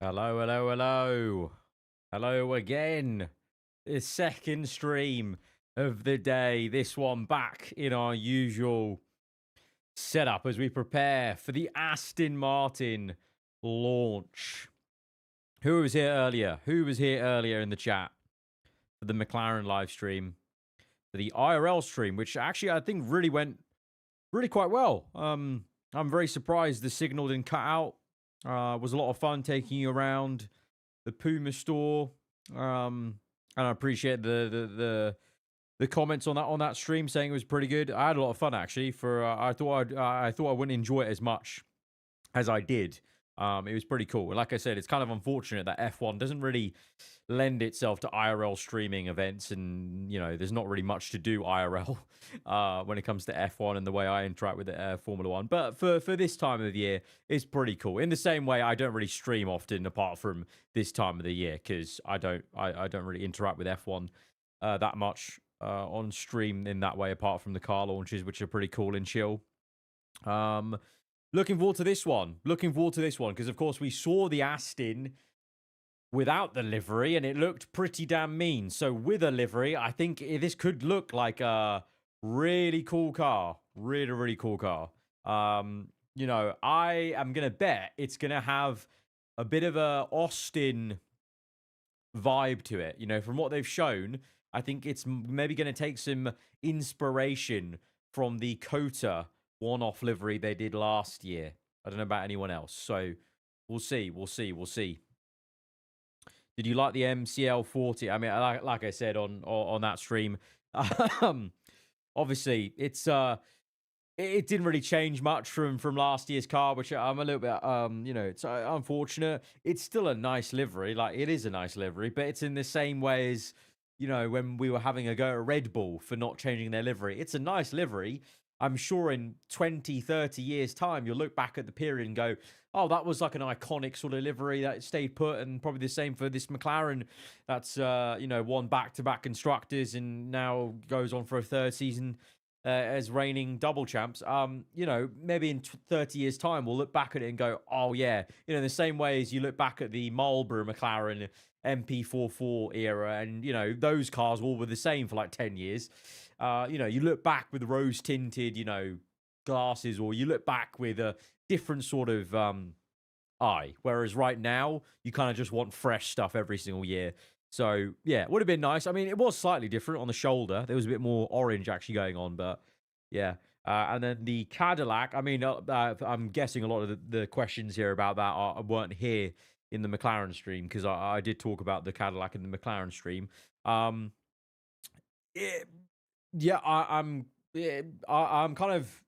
Hello, hello, hello. Hello again. The second stream of the day. This one back in our usual setup as we prepare for the Aston Martin launch. Who was here earlier? Who was here earlier in the chat for the McLaren live stream? For the IRL stream, which actually I think really went really quite well. I'm very surprised the signal didn't cut out. It was a lot of fun taking you around the Puma store. And I appreciate the comments on that stream saying it was pretty good. I had a lot of fun actually. For I thought I wouldn't enjoy it as much as I did. It was pretty cool. Like I said, it's kind of unfortunate that F1 doesn't really lend itself to IRL streaming events, and there's not really much to do IRL when it comes to F1 and the way I interact with Formula One. But for this time of the year, it's pretty cool. In the same way, I don't really stream often apart from this time of the year because I don't really interact with F1 that much on stream in that way apart from the car launches, which are pretty cool and chill. Looking forward to this one. Looking forward to this one because, of course, we saw the Aston without the livery and it looked pretty damn mean. So with a livery, I think this could look like a really cool car. Really, really cool car. I am going to bet it's going to have a bit of a Austin vibe to it. From what they've shown, I think it's maybe going to take some inspiration from the Cota one-off livery they did last year. I don't know about anyone else. So we'll see. We'll see. We'll see. Did you like the MCL 40? I mean, like I said on that stream, obviously it didn't really change much from last year's car, which I'm a little bit it's unfortunate. It's still a nice livery, like it is a nice livery, but it's in the same way as when we were having a go at Red Bull for not changing their livery. It's a nice livery. I'm sure in 20, 30 years' time, you'll look back at the period and go, oh, that was like an iconic sort of livery that stayed put, and probably the same for this McLaren that's, won back-to-back constructors and now goes on for a third season as reigning double champs. Maybe in 30 years' time, we'll look back at it and go, oh, yeah. In the same way as you look back at the Marlboro McLaren MP44 era, and, those cars all were the same for like 10 years. You look back with rose tinted, glasses, or you look back with a different sort of eye. Whereas right now, you kind of just want fresh stuff every single year. So yeah, it would have been nice. I mean, it was slightly different on the shoulder. There was a bit more orange actually going on, but yeah. And then the Cadillac. I mean, I'm guessing a lot of the questions here about that weren't here in the McLaren stream because I did talk about the Cadillac in the McLaren stream. It, yeah, I'm kind of,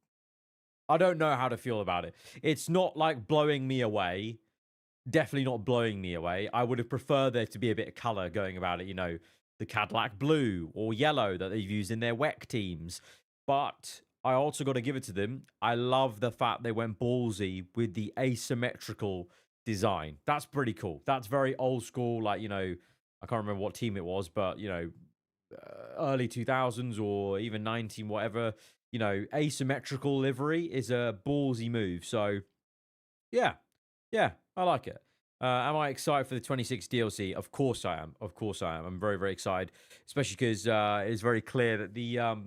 I don't know how to feel about it. It's not like blowing me away. Definitely not blowing me away. I would have preferred there to be a bit of color going about it. The Cadillac blue or yellow that they've used in their WEC teams. But I also got to give it to them. I love the fact they went ballsy with the asymmetrical design. That's pretty cool. That's very old school. Like, I can't remember what team it was, but, early 2000s or even 19, whatever, asymmetrical livery is a ballsy move. So, yeah, I like it. Am I excited for the 26 DLC? Of course I am. Of course I am. I'm very, very excited, especially because it's very clear that the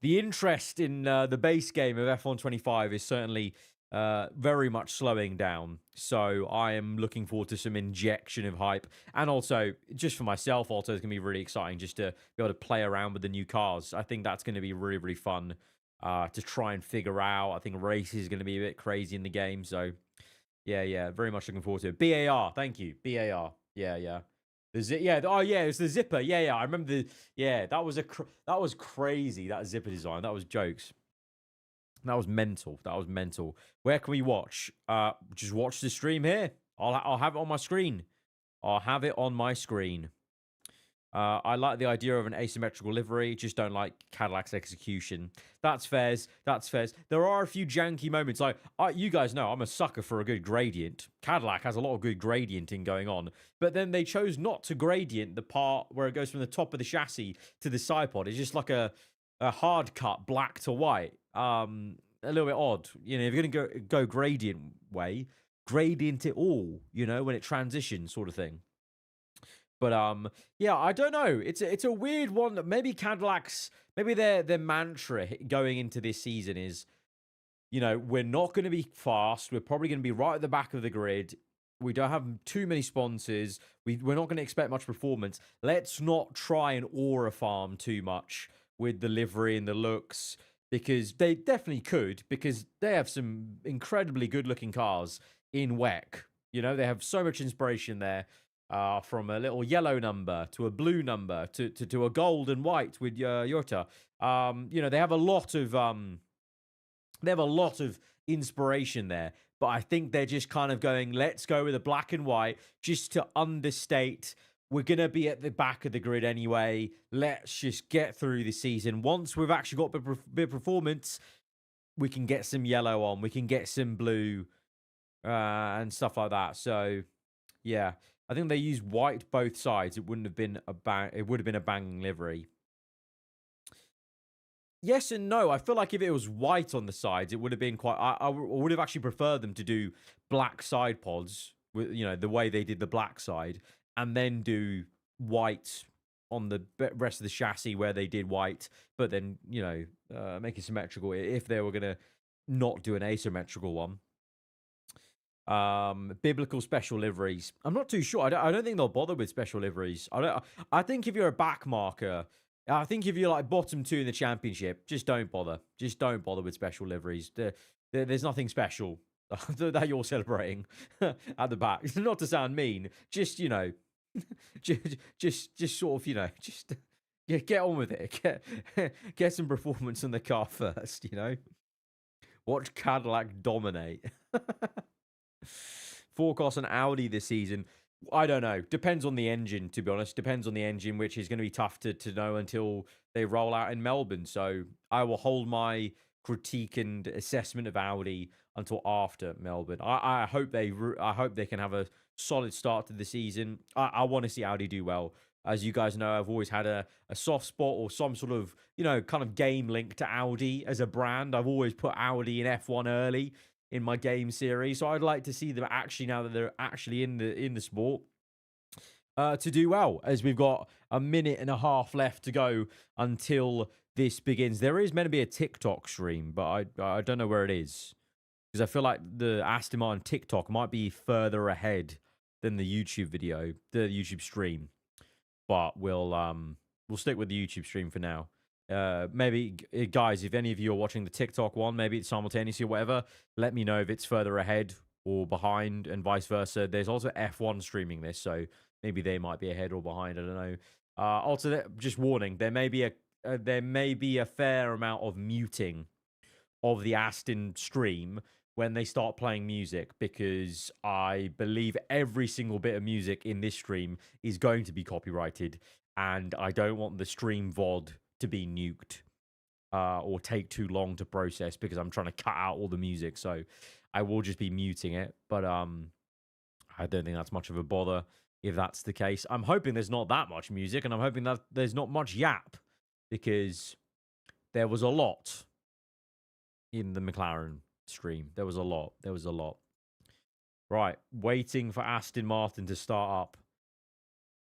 interest in the base game of F1 25 is certainly very much slowing down. So I am looking forward to some injection of hype. And also, just for myself, also, it's going to be really exciting just to be able to play around with the new cars. I think that's going to be really, really fun to try and figure out. I think races is going to be a bit crazy in the game. So, yeah, very much looking forward to it. BAR, thank you. BAR. Yeah. Oh yeah, it's the zipper. Yeah. I remember that was crazy. That zipper design. That was jokes. That was mental. That was mental. Where can we watch? Just watch the stream here. I'll have it on my screen. I'll have it on my screen. I like the idea of an asymmetrical livery. Just don't like Cadillac's execution. That's fairs. That's fairs. There are a few janky moments. Like you guys know, I'm a sucker for a good gradient. Cadillac has a lot of good gradienting going on, but then they chose not to gradient the part where it goes from the top of the chassis to the side pod. It's just like a hard cut, black to white. A little bit odd. If you're gonna go gradient way, gradient it all, when it transitions, sort of thing. But yeah, I don't know. It's a weird one. Maybe Cadillac's, maybe their mantra going into this season is, we're not going to be fast. We're probably going to be right at the back of the grid. We don't have too many sponsors. We're not going to expect much performance. Let's not try and aura farm too much with the livery and the looks, because they definitely could, because they have some incredibly good looking cars in WEC. They have so much inspiration there. From a little yellow number to a blue number to a gold and white with Yota. They have a lot of inspiration there, but I think they're just kind of going, let's go with a black and white just to understate we're going to be at the back of the grid anyway. Let's just get through the season. Once we've actually got a bit of performance, we can get some yellow on, we can get some blue and stuff like that. So, yeah, I think they used white both sides. It wouldn't have been it would have been a banging livery. Yes and no. I feel like if it was white on the sides, it would have been quite. I would have actually preferred them to do black side pods with the way they did the black side, and then do white on the rest of the chassis where they did white, but then make it symmetrical if they were gonna not do an asymmetrical one. Biblical special liveries. I'm not too sure. I don't think they'll bother with special liveries. I think if you're a back marker, I think if you're like bottom 2 in the championship, just don't bother. Just don't bother with special liveries. There's nothing special that you're celebrating at the back. Not to sound mean, just just sort of just get on with it. Get some performance in the car first. Watch Cadillac dominate. Forecast on Audi this season. I don't know. Depends on the engine, to be honest. Depends on the engine, which is going to be tough to know until they roll out in Melbourne. So I will hold my critique and assessment of Audi until after Melbourne. I hope they can have a solid start to the season. I want to see Audi do well. As you guys know, I've always had a soft spot or some sort of, kind of game link to Audi as a brand. I've always put Audi in F1 early in my game series. So I'd like to see them actually, now that they're actually in the sport, to do well, as we've got a minute and a half left to go until this begins. There is meant to be a TikTok stream, but I don't know where it is, because I feel like the Aston Martin TikTok might be further ahead than the YouTube stream. But we'll stick with the YouTube stream for now. Maybe, guys, if any of you are watching the TikTok one, maybe it's simultaneously or whatever, let me know if it's further ahead or behind, and vice versa. There's also F1 streaming this, so maybe they might be ahead or behind. I don't know. Also, just warning: there may be a fair amount of muting of the Aston stream when they start playing music, because I believe every single bit of music in this stream is going to be copyrighted, and I don't want the stream VOD to be nuked or take too long to process, because I'm trying to cut out all the music. So I will just be muting it, but I don't think that's much of a bother if that's the case. I'm hoping there's not that much music, and I'm hoping that there's not much yap, because there was a lot in the McLaren stream. There was a lot. Right, waiting for Aston Martin to start up.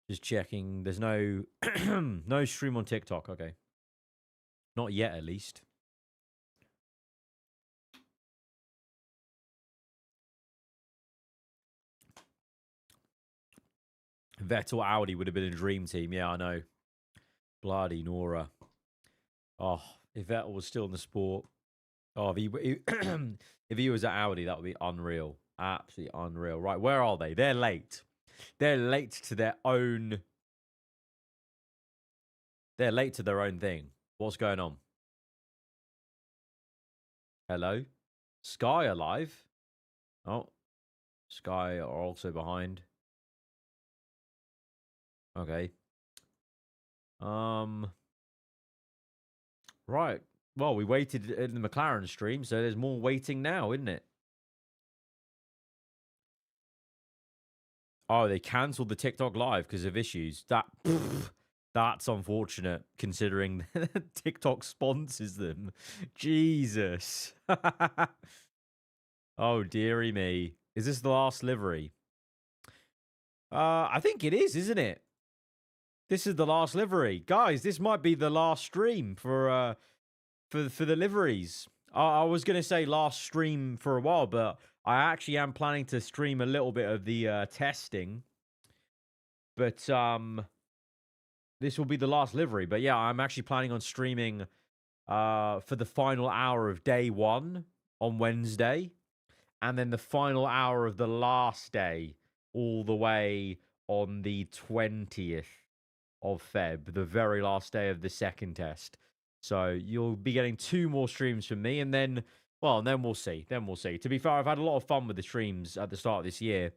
Just checking. There's no no stream on TikTok. Okay, not yet, at least. Vettel Audi would have been a dream team. Yeah, I know. Bloody Nora. Oh, if Vettel was still in the sport. Oh, if he was at Audi, that would be unreal. Absolutely unreal. Right, where are they? They're late. They're late to their own. They're late to their own thing. What's going on? Hello? Sky alive? Oh, Sky are also behind. Okay. Right. Well, we waited in the McLaren stream, so there's more waiting now, isn't it? Oh, they cancelled the TikTok live because of issues. That's unfortunate, considering TikTok sponsors them. Jesus. Oh, dearie me. Is this the last livery? I think it is, isn't it? This is the last livery, guys. This might be the last stream for the liveries. I was gonna say last stream for a while, but I actually am planning to stream a little bit of the testing. But this will be the last livery. But yeah, I'm actually planning on streaming for the final hour of day 1 on Wednesday, and then the final hour of the last day all the way on the 20th of Feb, the very last day of the second test. So you'll be getting 2 more streams from me, and then, well, and then we'll see. Then we'll see. To be fair, I've had a lot of fun with the streams at the start of this year.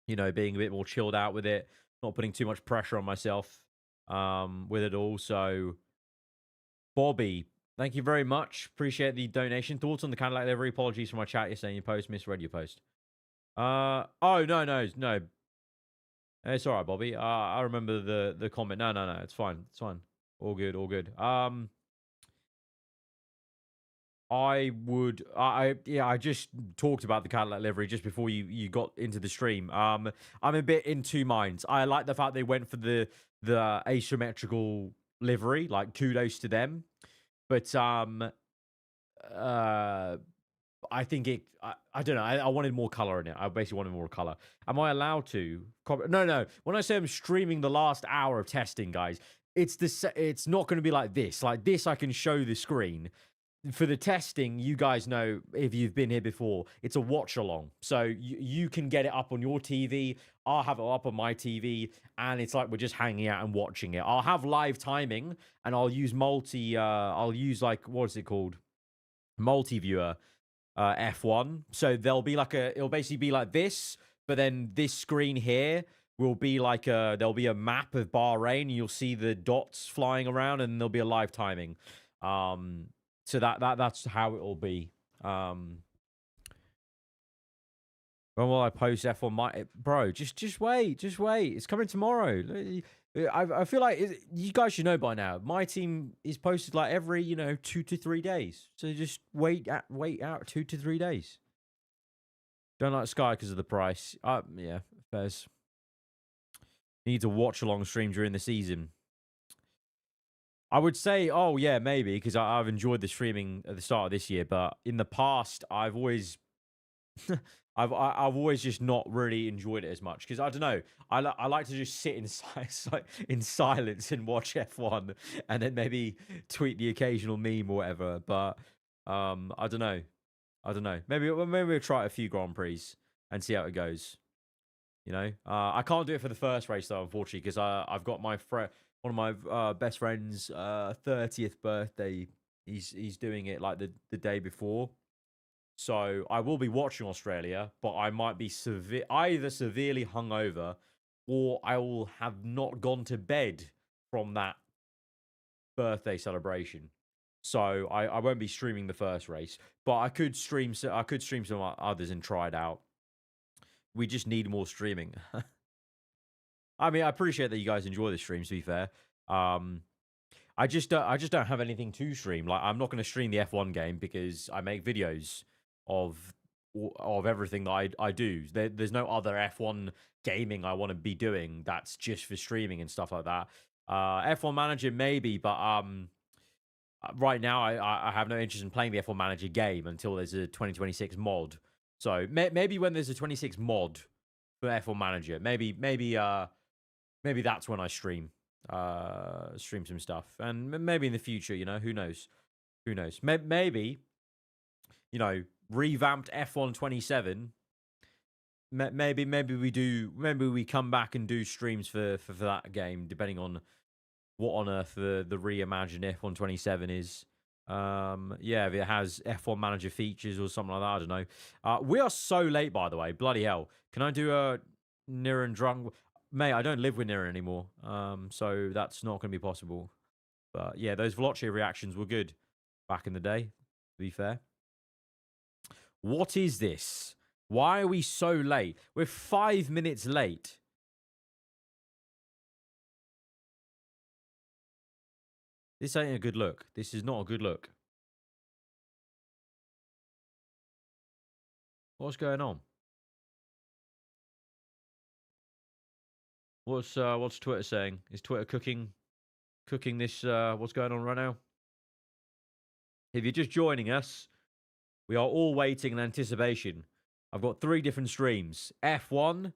You know, being a bit more chilled out with it, not putting too much pressure on myself with it all. So, Bobby, thank you very much. Appreciate the donation. Thoughts on the Cadillac livery? Apologies for my chat yesterday in your post. Misread your post. Oh, no. It's all right, Bobby. I remember the comment. No. It's fine. It's fine. All good. All good. I just talked about the Cadillac livery just before you got into the stream. I'm a bit in 2 minds. I like the fact they went for the asymmetrical livery. Like, kudos to them. But I think I don't know. I wanted more color in it. I basically wanted more color. Am I allowed to? No. When I say I'm streaming the last hour of testing, guys, it's not going to be like this. Like this, I can show the screen. For the testing, you guys know, if you've been here before, it's a watch along. So you can get it up on your TV. I'll have it up on my TV, and it's like we're just hanging out and watching it. I'll have live timing, and I'll use I'll use, like, what is it called? Multi-viewer F1. So it'll basically be like this, but then this screen here will be like there'll be a map of Bahrain, and you'll see the dots flying around, and there'll be a live timing. So that's how it will be. When will I post F1? Bro, just wait, It's coming tomorrow. I feel like you guys should know by now. My team is posted like every 2 to 3 days. So just wait out 2 to 3 days. Don't like Sky because of the price. Yeah, Fez. Need to watch along stream during the season. I would say, oh yeah, maybe, because I've enjoyed the streaming at the start of this year, but in the past, I've always, I've always just not really enjoyed it as much, because I don't know, I like to just sit in silence and watch F1, and then maybe tweet the occasional meme or whatever. But I don't know. Maybe we'll try a few Grand Prix and see how it goes. I can't do it for the first race though, unfortunately, because I've got one of my best friend's 30th birthday. He's doing it like the day before. So I will be watching Australia, but I might be either severely hungover, or I will have not gone to bed from that birthday celebration. So I won't be streaming the first race, but I could stream some others and try it out. We just need more streaming. I mean, I appreciate that you guys enjoy the streams, to be fair. I just don't have anything to stream. Like, I'm not going to stream the F1 game because I make videos of everything that I do. There's no other F1 gaming I want to be doing that's just for streaming and stuff like that. F1 Manager maybe, but right now I have no interest in playing the F1 Manager game until there's a 2026 mod. So maybe when there's a 26 mod for F1 Manager, maybe that's when I stream some stuff, and maybe in the future, who knows? Maybe revamped F1 27. Maybe we come back and do streams for that game, depending on what on earth the reimagined F1 27 is. Yeah, if it has F1 Manager features or something like that, I don't know. We are so late, by the way. Bloody hell! Can I do a Niran drunk? Mate, I don't live with Niran anymore, so that's not going to be possible. But yeah, those Veloce reactions were good back in the day, to be fair. What is this? Why are we so late? We're 5 minutes late. This ain't a good look. This is not a good look. What's going on? What's Twitter saying? Is Twitter cooking this what's going on right now? If you're just joining us, we are all waiting in anticipation. I've got 3 different streams. F1.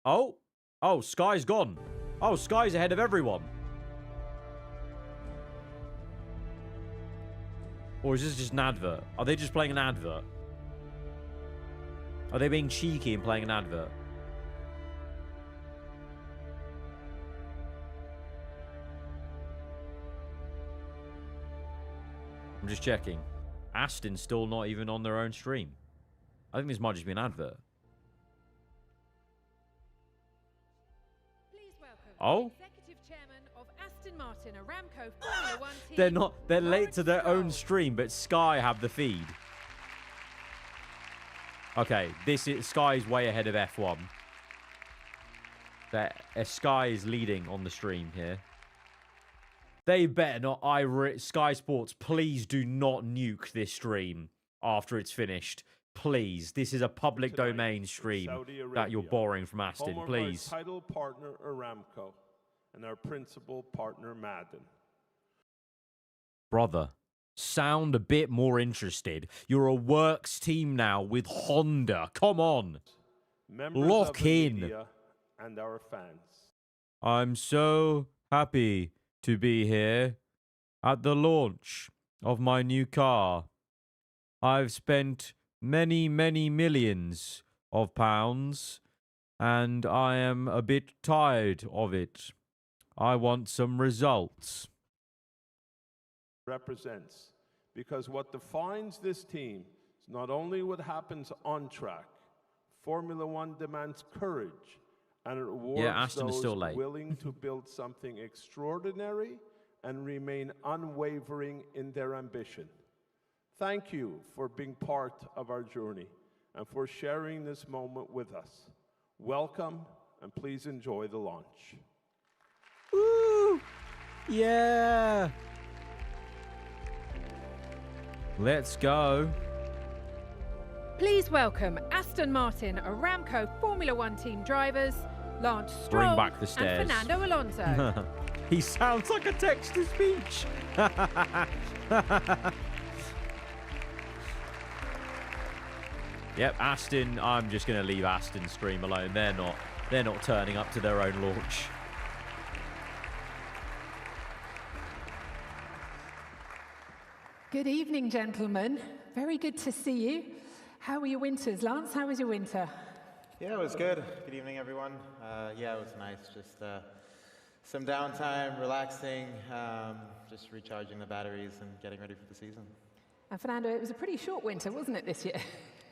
Oh, Sky's gone. Oh, Sky's ahead of everyone. Or is this just an advert? Are they just playing an advert? Are they being cheeky and playing an advert? I'm just checking. Aston's still not even on their own stream. I think this might just be an advert. Please welcome Oh? Executive Chairman of Aston Martin, Aramco Formula One team. They're not. They're late to their own stream, but Sky have the feed. Okay, Sky's way ahead of F1. Sky is leading on the stream here. They better not. Sky Sports, please do not nuke this stream after it's finished. Please, this is a public domain stream that you're borrowing from Aston. Please. Our title partner Aramco and our principal partner Madden. Brother, sound a bit more interested. You're a works team now with Honda. Come on. Lock in. And our fans. I'm so happy to be here at the launch of my new car. I've spent many, many millions of pounds, and I am a bit tired of it. I want some results. Represents, because what defines this team is not only what happens on track. Formula One demands courage, and it rewards those willing to build something extraordinary and remain unwavering in their ambition. Thank you for being part of our journey and for sharing this moment with us. Welcome, and please enjoy the launch. Woo! Yeah! Let's go. Please welcome Aston Martin, Aramco Formula One team drivers, Lance Stroll Bring back the stairs. and Fernando Alonso. He sounds like a text-to-speech. Yep, Aston. I'm just going to leave Aston's stream alone. They're not turning up to their own launch. Good evening, gentlemen. Very good to see you. How were your winters? Lance, how was your winter? Yeah, it was good. Good evening, everyone. Yeah, it was nice. Just some downtime, relaxing, just recharging the batteries and getting ready for the season. And Fernando, it was a pretty short winter, wasn't it, this year?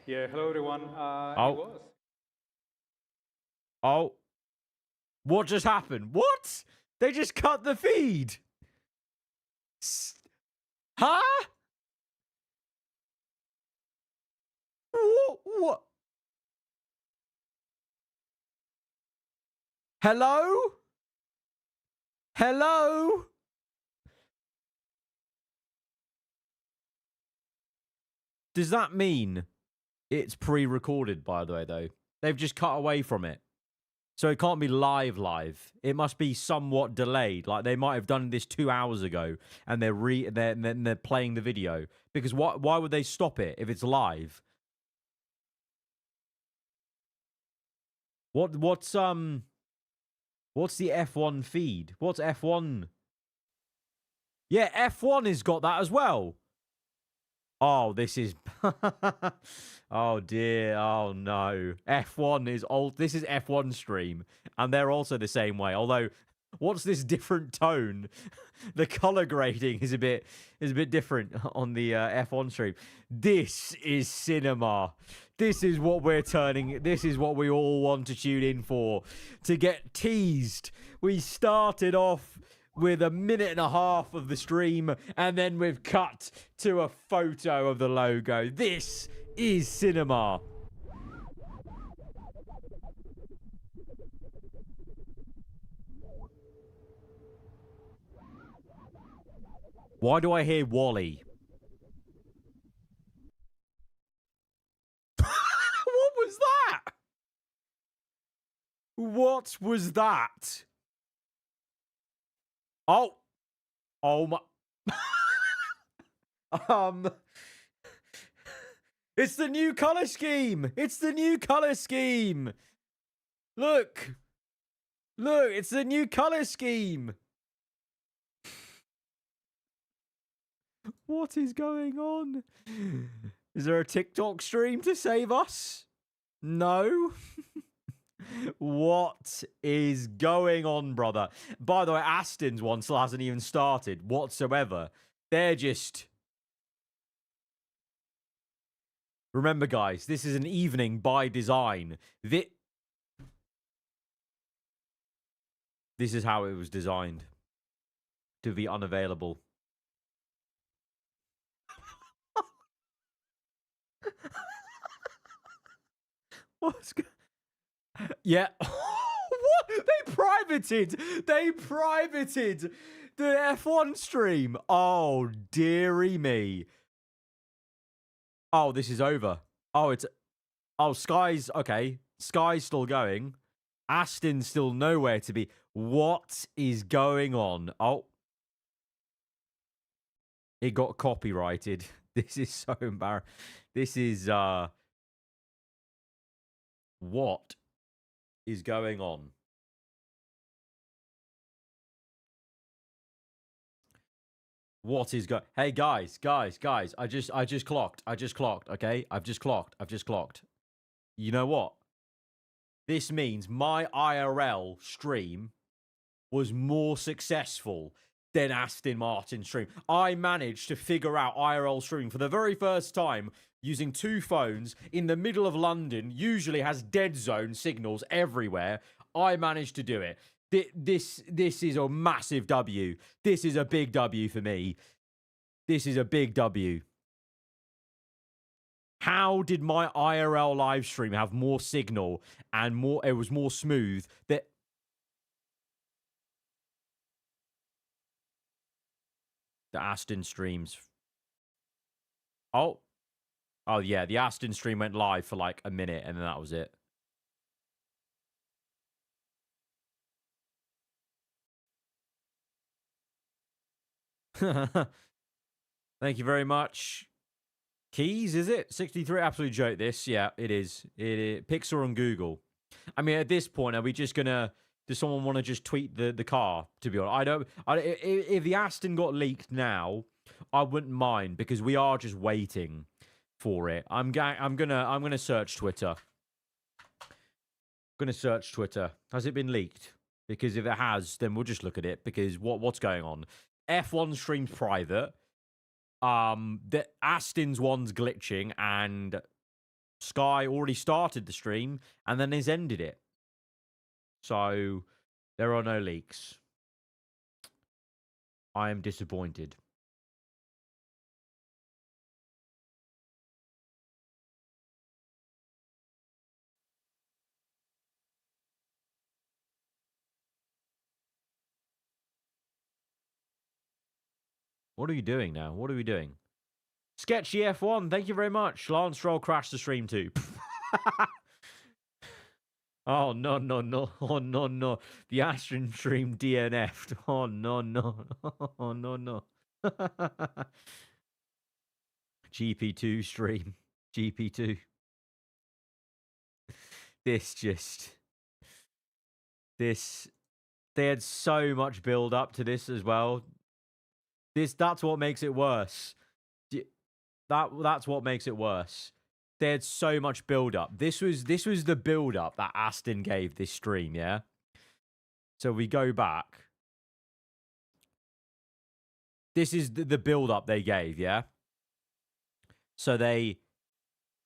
Yeah, hello, everyone. It was. Oh. What just happened? What? They just cut the feed. Huh? What? Hello? Hello? Does that mean it's pre-recorded, by the way, though? They've just cut away from it. So it can't be live. It must be somewhat delayed. Like they might have done this 2 hours ago and they're playing the video. Because why would they stop it if it's live? What's the F1 feed? What's F1? Yeah, F1 has got that as well. Oh, this is... oh, dear. Oh, no. F1 is old. This is F1 stream. And they're also the same way. Although, what's this different tone? The color grading is a bit different on the F1 stream. This is cinema. This is what we're turning. This is what we all want to tune in for. To get teased. We started off with a minute and a half of the stream, and then we've cut to a photo of the logo. This is cinema. Why do I hear Wally? What was that? What was that? Oh. Oh my. It's the new color scheme. It's the new color scheme. Look. Look, it's the new color scheme. What is going on? Is there a TikTok stream to save us? No. What is going on, brother? By the way, Aston's one still hasn't even started whatsoever. They're just... Remember, guys, this is an evening by design. This is how it was designed. To be unavailable. What's going... Yeah. What? They privated. They privated the F1 stream. Oh, dearie me. Oh, this is over. Oh, it's... Oh, Sky's... Okay. Sky's still going. Aston's still nowhere to be. What is going on? Oh. It got copyrighted. This is so embarrassing. This is... What is going on? What is going... Hey, guys. I just clocked. Okay? I've just clocked. You know what? This means my IRL stream was more successful than Aston Martin's stream. I managed to figure out IRL streaming for the very first time using 2 phones in the middle of London, usually has dead zone signals everywhere. I managed to do it. This is a massive W. This is a big W for me. This is a big W. How did my IRL live stream have more signal and more? It was more smooth. That the Aston streams. Oh yeah, the Aston stream went live for like a minute and then that was it. Thank you very much. Keys, is it? 63, absolute joke this. Yeah, it is. It is. Pixel on Google. I mean, at this point, are we just gonna... Does someone want to just tweet the car, to be honest? If the Aston got leaked now, I wouldn't mind, because we are just waiting for it. I'm gonna search Twitter. I'm gonna search Twitter. Has it been leaked? Because if it has, then we'll just look at it, because what's going on? F1 stream's private. The Aston's one's glitching, and Sky already started the stream and then has ended it. So there are no leaks. I am disappointed. What are you doing now? What are we doing? Sketchy F1, thank you very much. Lance Stroll crashed the stream too. Oh, no. Oh, no. The Aston stream DNF'd. Oh, no. Oh, no. GP2 stream. GP2. They had so much build up to this as well. That's what makes it worse. That's what makes it worse. They had so much build up. This was the build up that Aston gave this stream, yeah? So we go back. This is the build up they gave, yeah? So they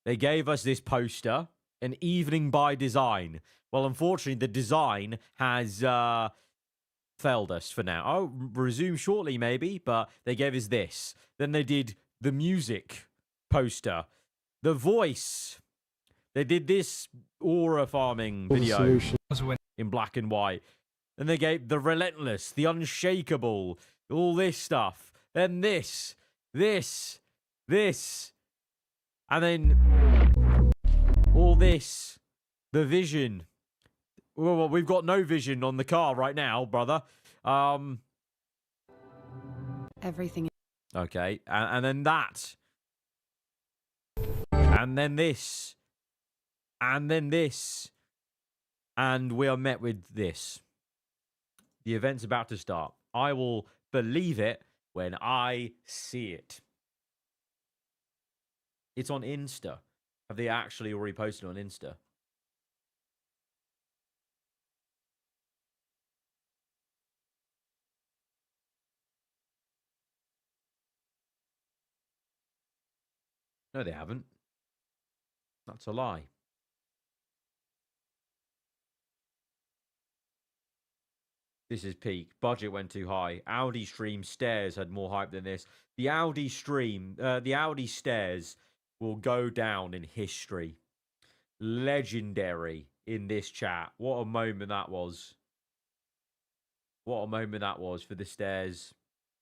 gave us this poster, an evening by design. Well, unfortunately, the design has failed us for now. Oh, resume shortly, maybe, but they gave us this. Then they did the music poster. The voice. They did this aura farming video in black and white. Then they gave the relentless, the unshakable, all this stuff. Then this. And then all this. The vision. Well, we've got no vision on the car right now, brother. Everything. Okay, and then that. And then this. And then this. And we are met with this. The event's about to start. I will believe it when I see it. It's on Insta. Have they actually already posted on Insta? No, they haven't. That's a lie. This is peak. Budget went too high. Audi stream stairs had more hype than this. The Audi stream, the Audi stairs will go down in history. Legendary in this chat. What a moment that was. What a moment that was for the stairs.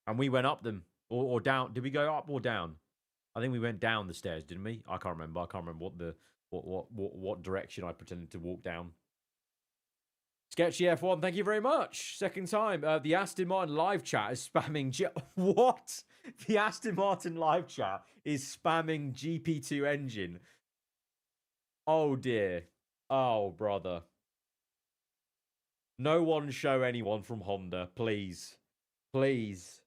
And we went up them or down. Did we go up or down? I think we went down the stairs, didn't we? I can't remember. I can't remember what direction I pretended to walk down. Sketchy F1, thank you very much. Second time. The Aston Martin live chat is spamming... What? The Aston Martin live chat is spamming GP2 engine. Oh, dear. Oh, brother. No one show anyone from Honda, please. Please.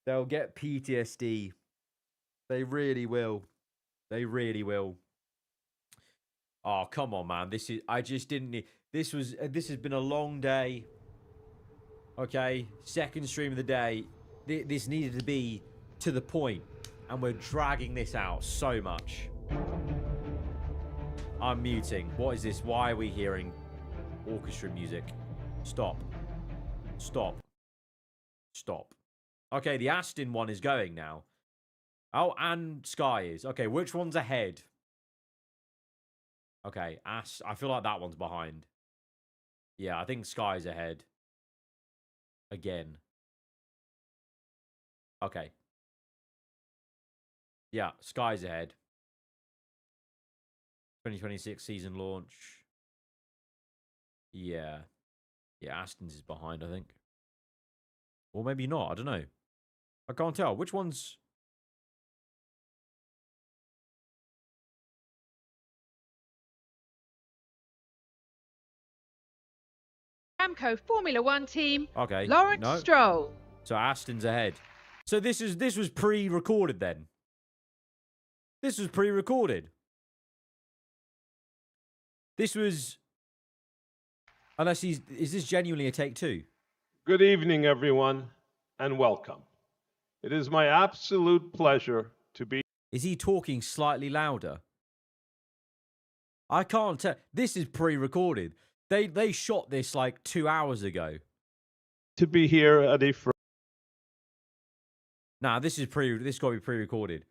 They'll get PTSD. They really will. They really will. Oh, come on, man. This is... I just didn't need... This has been a long day. Okay, second stream of the day. This needed to be to the point, and we're dragging this out so much. I'm muting. What is this? Why are we hearing orchestra music? Stop. Stop. Stop. Okay, the Aston one is going now. Oh, and Sky is. Okay, which one's ahead? Okay, I feel like that one's behind. Yeah, I think Sky's ahead. Again. Okay. Yeah, Sky's ahead. 2026 season launch. Yeah. Yeah, Aston's is behind, I think. Or maybe not, I don't know. I can't tell. Which one's... Aramco Formula One team, okay. Lawrence Stroll. So Aston's ahead. So this was pre-recorded then. This was pre-recorded. This was... Unless is this genuinely a take two? Good evening, everyone, and welcome. It is my absolute pleasure to be... Is he talking slightly louder? I can't tell. This is pre-recorded. They shot this like 2 hours ago. To be here at a... Nah, this got to be pre-recorded.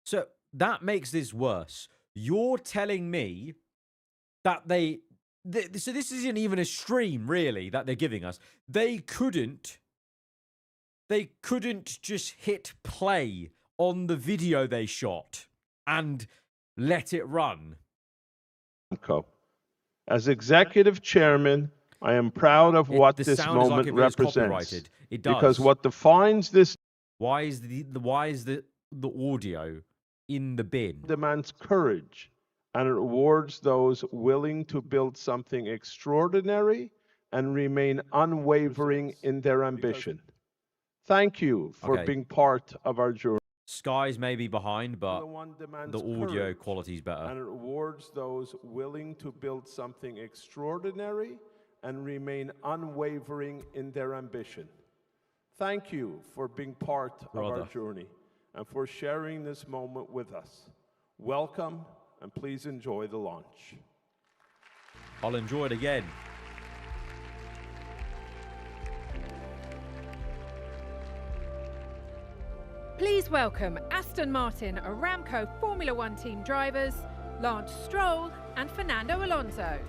So that makes this worse. You're telling me that so this isn't even a stream, really, that they're giving us. They couldn't just hit play on the video they shot and let it run. As executive chairman, I am proud of what this moment represents. It does. Because what defines this... Why is the audio in the bin? Demands courage, and it rewards those willing to build something extraordinary and remain unwavering in their ambition. Thank you for being part of our journey. Sky's maybe behind, but the audio quality's better. And it rewards those willing to build something extraordinary and remain unwavering in their ambition. Thank you for being part of our journey and for sharing this moment with us. Welcome, and please enjoy the launch. I'll enjoy it again. Please welcome Aston Martin Aramco Formula One team drivers, Lance Stroll and Fernando Alonso.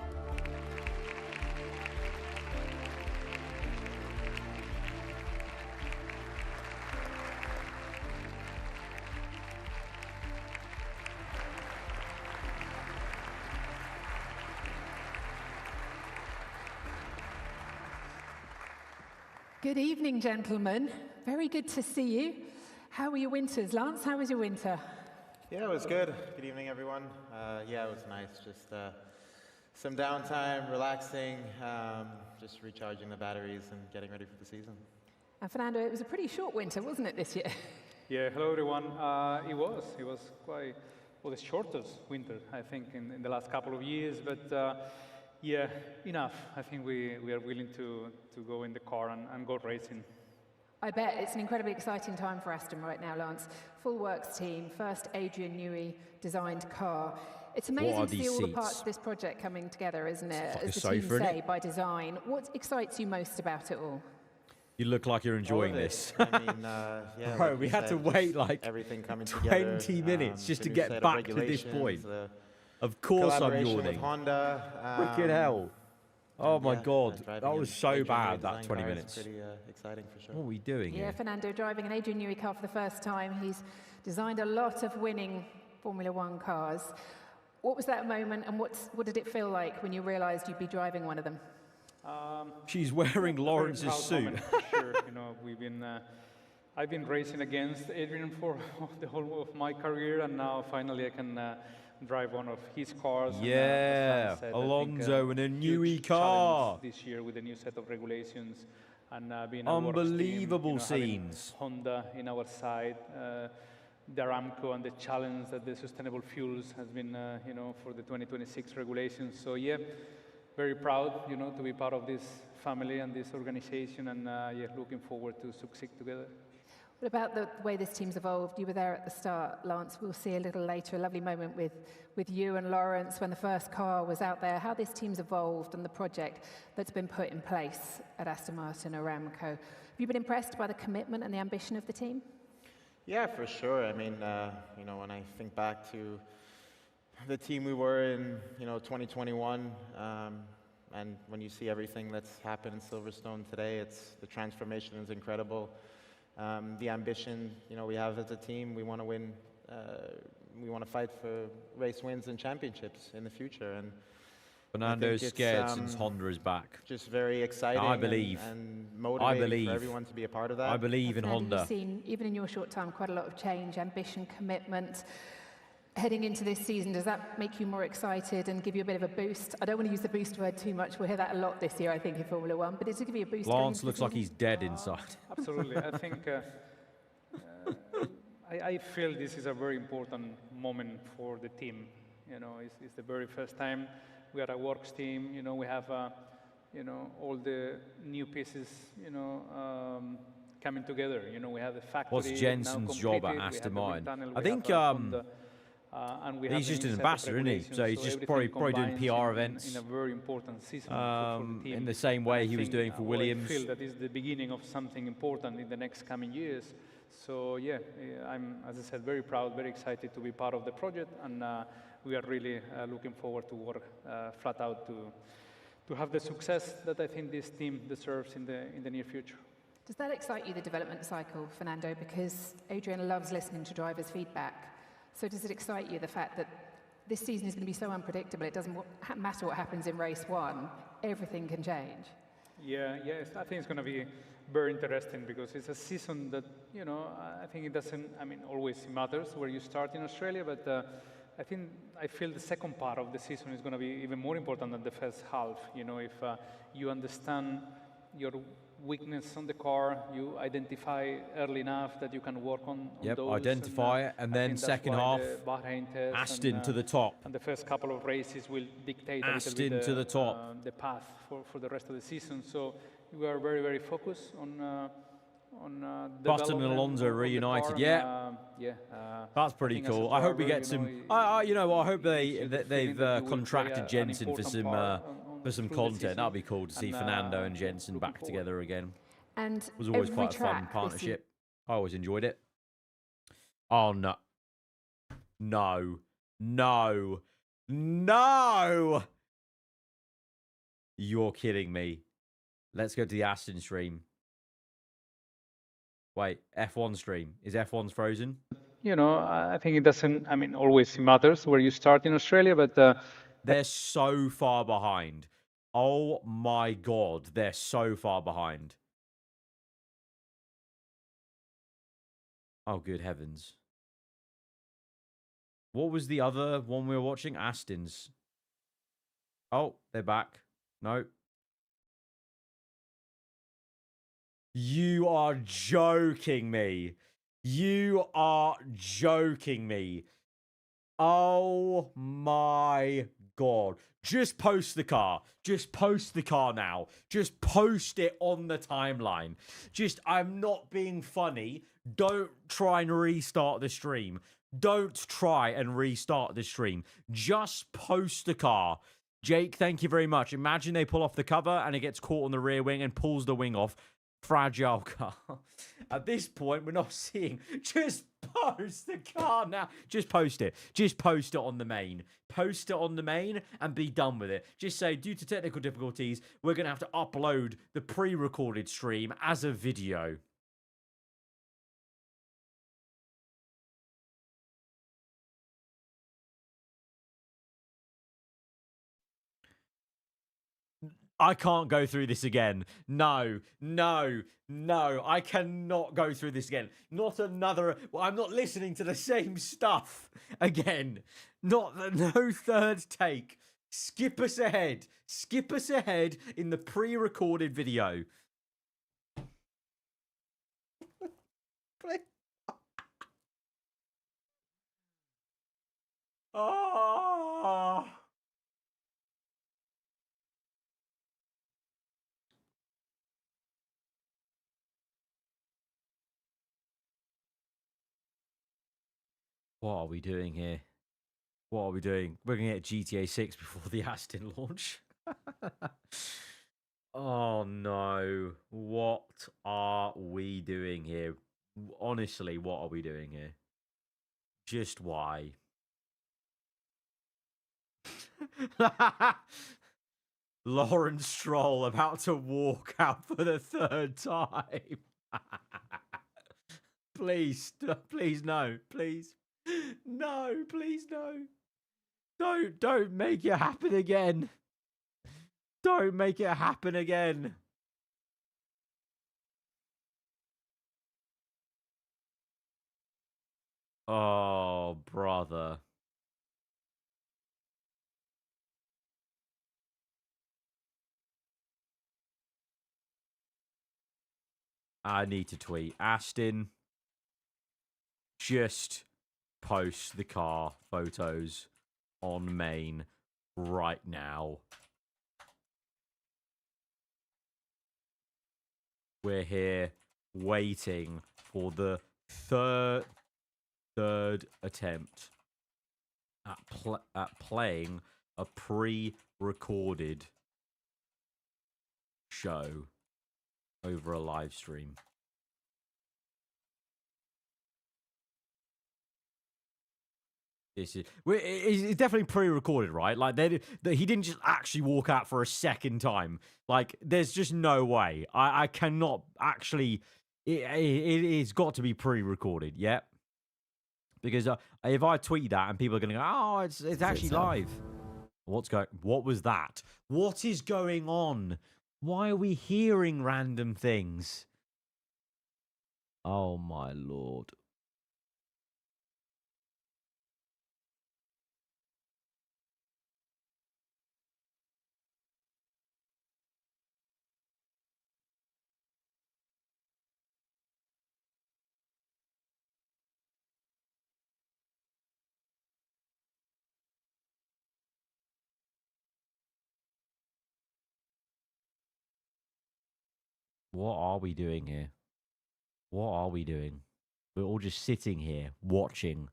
Good evening, gentlemen. Very good to see you. How were your winters? Lance, how was your winter? Yeah, it was good. Good evening, everyone. Yeah, it was nice. Just some downtime, relaxing, just recharging the batteries and getting ready for the season. And Fernando, it was a pretty short winter, wasn't it, this year? Yeah, hello everyone. It was quite, well, the shortest winter, I think, in the last couple of years. But yeah, enough. I think we are willing to go in the car and go racing. I bet it's an incredibly exciting time for Aston right now, Lance. Full works team, first Adrian Newey designed car. It's amazing to see all the parts of this project coming together, isn't it? As the team say, by design. What excites you most about it all? You look like you're enjoying this. I mean, yeah, Bro, like we had to wait like everything coming 20 together, minutes just to get back to this point. Of course I'm yawning. With Honda. Freaking hell. Oh my God, that was so bad, that 20 minutes. Pretty exciting for sure. What are we doing here? Yeah, Fernando driving an Adrian Newey car for the first time. He's designed a lot of winning Formula One cars. What was that moment, and what did it feel like when you realised you'd be driving one of them? She's wearing Lawrence's suit. Moment, for sure. You know, I've been racing against Adrian for the whole of my career, and now finally I can drive one of his cars. Yeah, and, Alonso in a Newey car this year with a new set of regulations, and being unbelievable a works team, you know, scenes. Honda in our side, the Aramco, and the challenge that the sustainable fuels has been, you know, for the 2026 regulations. So yeah, very proud, you know, to be part of this family and this organization, and yeah, looking forward to succeed together. What about the way this team's evolved? You were there at the start, Lance. We'll see a little later a lovely moment with you and Lawrence when the first car was out there, how this team's evolved and the project that's been put in place at Aston Martin Aramco. Have you been impressed by the commitment and the ambition of the team? Yeah, for sure. I mean, you know, when I think back to the team we were in, you know, 2021, and when you see everything that's happened in Silverstone today, the transformation is incredible. The ambition, you know, we have as a team, we want to win, we want to fight for race wins and championships in the future. And Fernando's scared since Honda is back. Just very exciting. I believe. And motivating for everyone to be a part of that. I believe in Honda. You've seen, even in your short time, quite a lot of change, ambition, commitment. Heading into this season, does that make you more excited and give you a bit of a boost? I don't want to use the boost word too much. We'll hear that a lot this year, I think, in Formula One. But does it give you a boost? Lance looks like he's dead inside. Absolutely. I think I feel this is a very important moment for the team. You know, it's the very first time we are a works team. You know, we have, you know, all the new pieces, you know, coming together. You know, we have the factory. What's Jensen's job at Aston Martin? I think and we he's just an ambassador, isn't he? So he's just probably doing PR events. In a very important season for the team. In the same way he was doing for Williams. I feel that is the beginning of something important in the next coming years. So yeah, I'm, as I said, very proud, very excited to be part of the project, and we are really looking forward to work flat out to have the success that I think this team deserves in the near future. Does that excite you, the development cycle, Fernando? Because Adrian loves listening to drivers' feedback. So does it excite you, the fact that this season is going to be so unpredictable, it doesn't matter what happens in race one, everything can change? Yeah, yes, I think it's going to be very interesting because it's a season that, you know, I think it doesn't, I mean, always it matters where you start in Australia, but I feel the second part of the season is going to be even more important than the first half. You know, if you understand your weakness on the car, you identify early enough that you can work on those. Identify it, and then second half, Aston to the top. And the first couple of races will dictate Aston to the top. The path for the rest of the season. So we are very, very focused on Button and Alonso reunited. That's pretty cool. I hope we get some. You know, I hope they've contracted Jensen for some content. That'd be cool to see Fernando and Jensen back together again. And it was always quite a fun partnership. I always enjoyed it. Oh no, no! You're kidding me. Let's go to the Aston stream. Wait, F1 stream. Is F1's frozen? You know, I think it doesn't, I mean, always matters where you start in Australia, but... they're so far behind. Oh my God, they're so far behind. Oh, good heavens. What was the other one we were watching? Aston's. Oh, they're back. No. You are joking me. You are joking me. Oh my God. Just post the car. Just post the car now. Just post it on the timeline. I'm not being funny. Don't try and restart the stream. Don't try and restart the stream. Just post the car. Jake, thank you very much. Imagine they pull off the cover and it gets caught on the rear wing and pulls the wing off. Fragile car. At this point, we're not seeing. Just post the car now. Just post it. Just post it on the main. Post it on the main and be done with it. Just say, due to technical difficulties, we're going to have to upload the pre-recorded stream as a video. I can't go through this again. No, no, no. I cannot go through this again. Not another. Well, I'm not listening to the same stuff again. No third take. Skip us ahead. Skip us ahead in the pre-recorded video. Oh. What are we doing here? What are we doing? We're going to get GTA 6 before the Aston launch. Oh, no. What are we doing here? Honestly, what are we doing here? Just why? Lawrence Stroll about to walk out for the third time. Please, please, no. Please. No, please, no. Don't make it happen again. Don't make it happen again. Oh, brother. I need to tweet. Aston, just post the car photos on main right now. We're here waiting for the third attempt at playing a pre-recorded show over a live stream. It's definitely pre-recorded, right? Like he didn't just actually walk out for a second time. Like there's just no way. I cannot actually. It's got to be pre-recorded, yeah. Because if I tweet that and people are going to go, oh, it's actually live. What was that? What is going on? Why are we hearing random things? Oh my Lord. What are we doing here? What are we doing? We're all just sitting here watching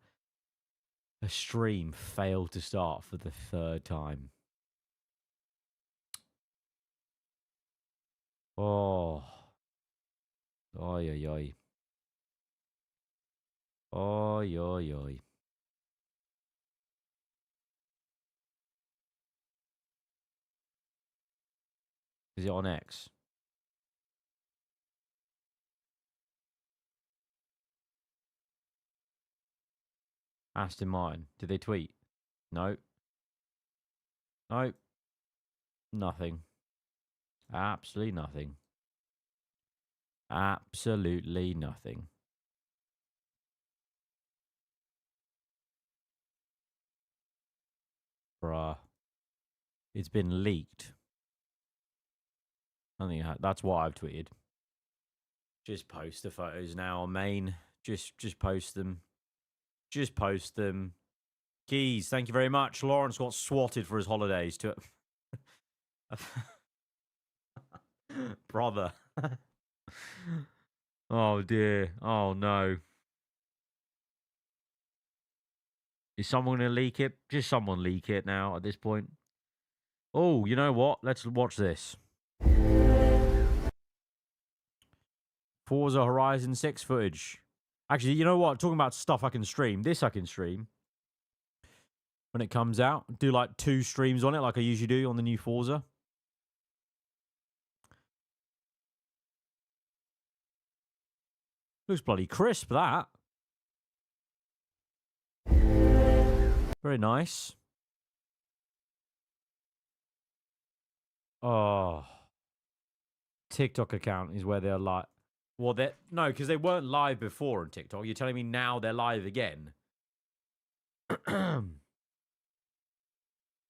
a stream fail to start for the third time. Oh. Oi, oi, oi. Oi, oi, oi. Is it on X? Aston Martin. Did they tweet? No. No. Nothing. Absolutely nothing. Absolutely nothing. It's been leaked. I think that's what I've tweeted. Just post the photos now on main. Just post them. Just post them. Keys, thank you very much. Lawrence got swatted for his holidays to brother. Oh dear. Oh no. Is someone going to leak it? Just someone leak it now at this point. Oh, you know what? Let's watch this. Forza Horizon 6 footage. Actually, you know what? Talking about stuff I can stream. This I can stream. When it comes out. Do like 2 streams on it like I usually do on the new Forza. Looks bloody crisp, that. Very nice. Oh. TikTok account is where they're like... Well, no, because they weren't live before on TikTok. You're telling me now they're live again?